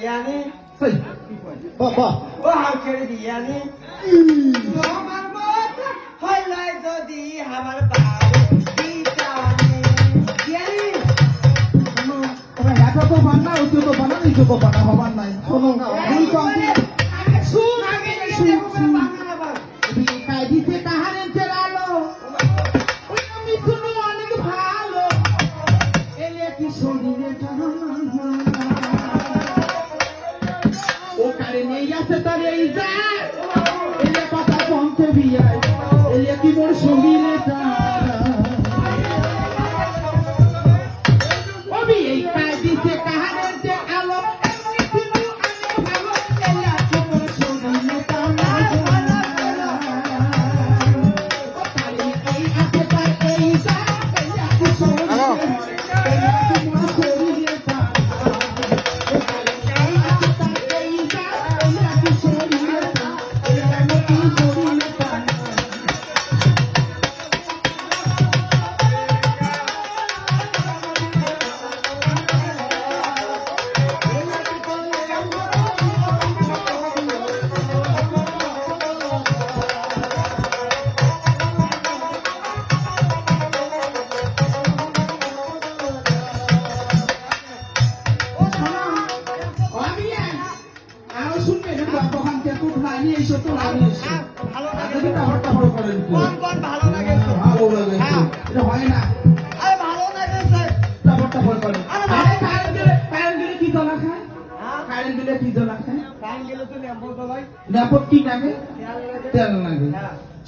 বিয়ানি বাবা ও হাউ ছেড়ে বিয়ানি আমার মত হলাই যদি আমার বাবু বিটানি বিয়ানি তোমরা এত তো বান্না উচ্চ তো বানা নিচু তো বানা হবার নাই শোনো দুই কমপ্লিট দিতে তাহারের আলো ওই আমি শুনো অনেক ভালো এলে কি শরীরে ও কারে নেই আছে তার এই যা এলে কথা কমতে বিয়ায় এলে কি মোর শরীরে ওবি এই কায় দিতে তাহারের আলো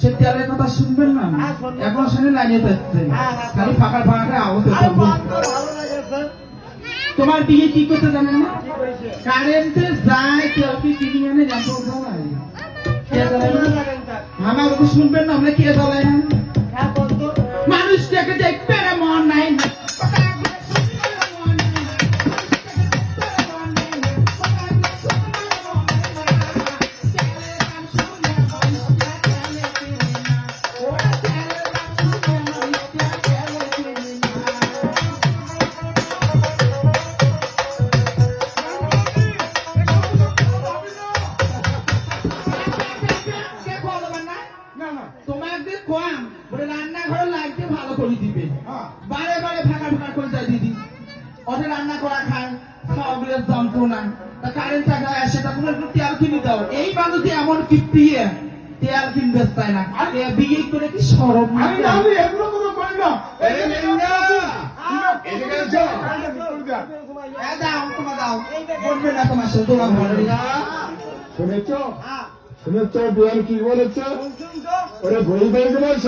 সে তেলের কথা শুনবেন না এখন শুনে লাগিয়ে যাচ্ছে খালি ফাঁকা ফাঁকা আওয়াজ তোমার বিয়ে কি করতে জানেন না কারেন্টে যায় কেউ কি কিনে আনে আমার কথা শুনবেন না আমরা কে জ্বালায় না মানুষটাকে দেখবে মন নাই এই মানুষ এমন কি প্রিয় তেল কিনবে তাই না বিয়ে করে কি সরব আমি এগুলো কোনো করি না শুনেছ শুনেছ বিয়ার কি বলেছ ওরে বই বলতে বলছ